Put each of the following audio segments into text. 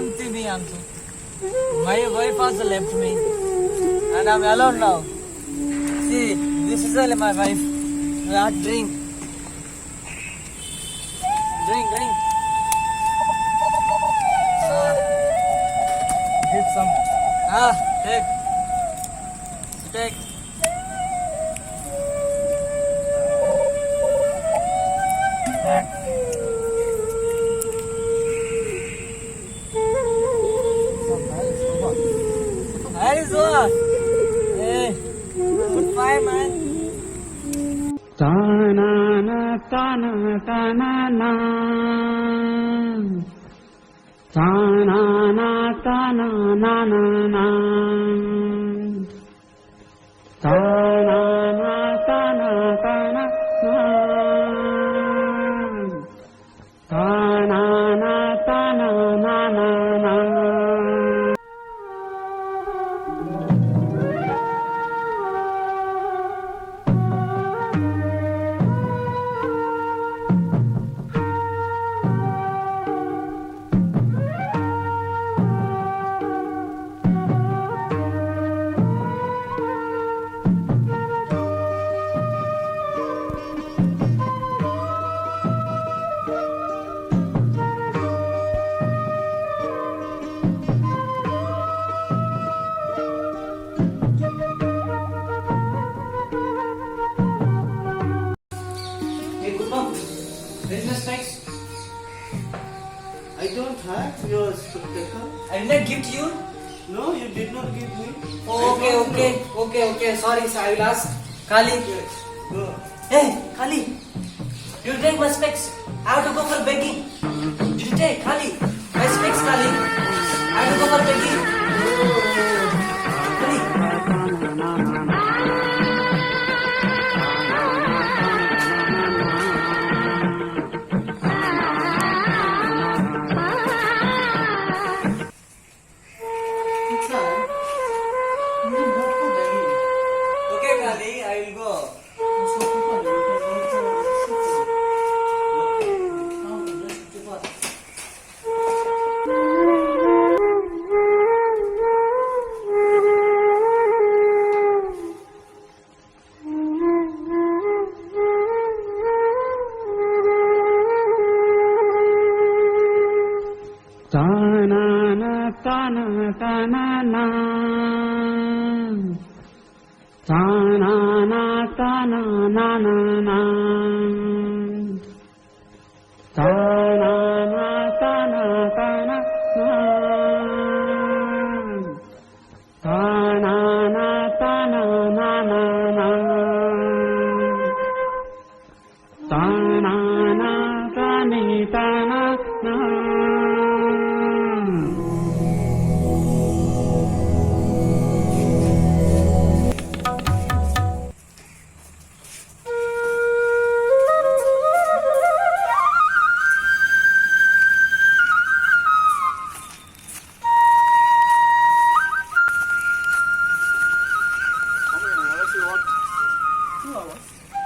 empty me also. My wife also left me, and I'm alone now. See, this is only my wife. Drink. Get some. Take. Nice one. Hey, good fight, man. Ta-na-na, ta-na-ta-na-na. Ta-na-na, ta-na-na-na-na. Ta-na-na, ta-na-ta-na-na. Ta-na-na, ta-na-na-na-na. Hey, Kuppan, where's your specs? I don't have your spectacle. I did not give to you. No, you did not give me. Oh, okay. Sorry, sir. I will ask Kali. Go. Hey, Kali, you take my specs. I have to go for begging. Did you take Kali? My specs, Kali. I have to go for begging. Kali. Okay, Kali, I will go. Ta-na-na, ta-na-ta-na-na. Ta-na-na, ta-na-na-na-na. Ta-na-na, ta-na-ta-na-na. Ta-na-na, ta-na-na-na-na. Ta-na-na, ta-ni-ta-na-na.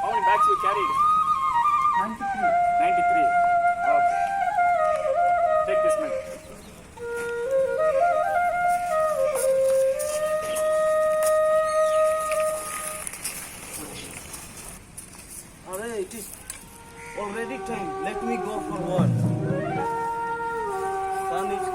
How many bags you carried? 93. 93. Okay. Take this man. Alright, it is already time. Let me go for what? Sun is.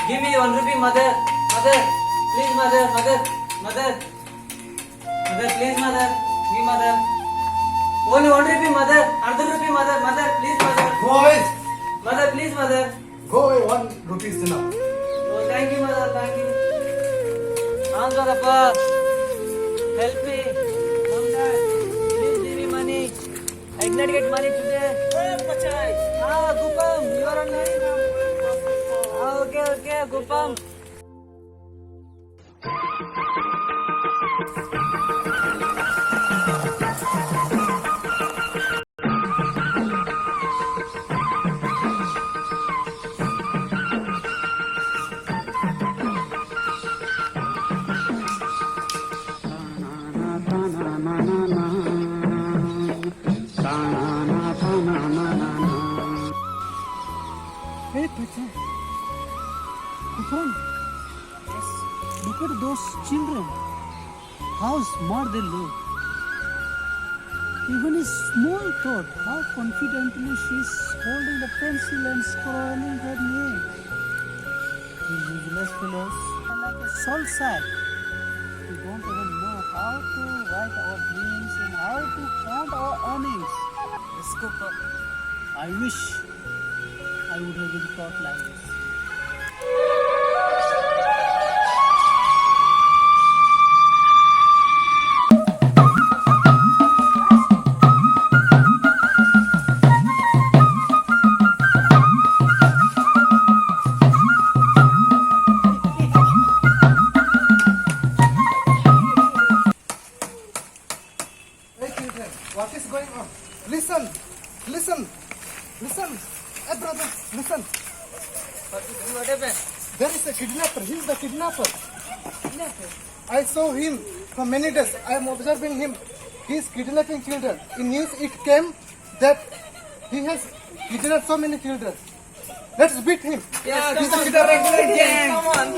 Give me 1 rupee, mother. Mother, please, mother. Mother, mother. Mother, please, mother. Give mother. Only 1 rupee, mother. Another rupee, mother. Mother, please, mother. Go away. Mother, please, mother. Go away. 1 rupee is enough. Oh, thank you, mother. Thank you. Andhradappa, help me. Come dad. Please give me money. I did not get money today. Pachai. Kuppan, you are on money now. Okay, Kuppan. Hey, Pachai. Kuppan. Yes. Look at those children. How smart they look. Even a small tot, how confidently she's holding the pencil and scrawling her name. These useless fellows are like a salt sack. We don't even know how to write our names and how to count our earnings. Yes, Kuppan. I wish I would have been taught like this. Hey children, what is going on? Listen. Hey brother, listen. What happened? There is a kidnapper. He is the kidnapper. I saw him for many days. I am observing him. He is kidnapping children. In news it came that he has kidnapped so many children. Let's beat him. Yes, He's come a on. kidnapper. Yes, come on.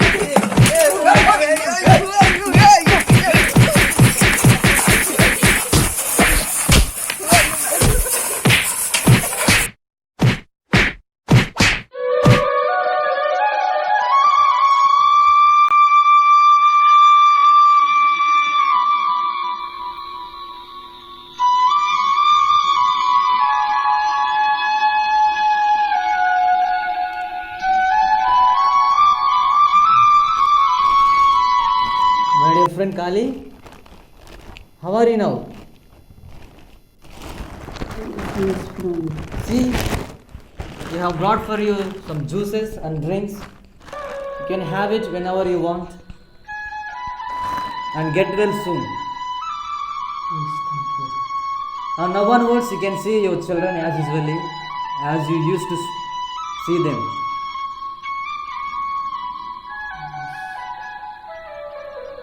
My dear friend Kali, how are you now? See, we have brought for you some juices and drinks. You can have it whenever you want. And get well soon. And now onwards you can see your children as usually, as you used to see them.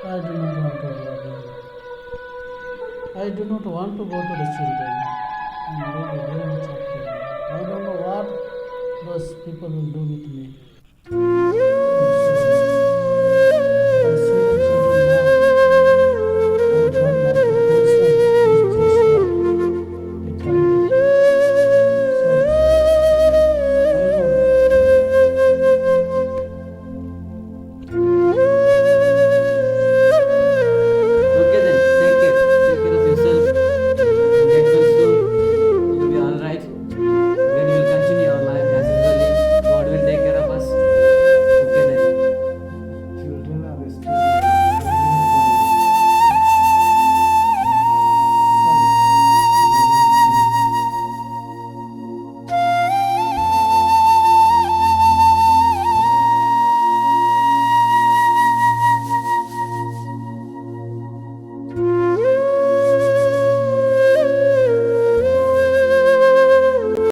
I do not want to go there. I do not want to go to the children. I'm really very much afraid. I don't know what those people will do with me.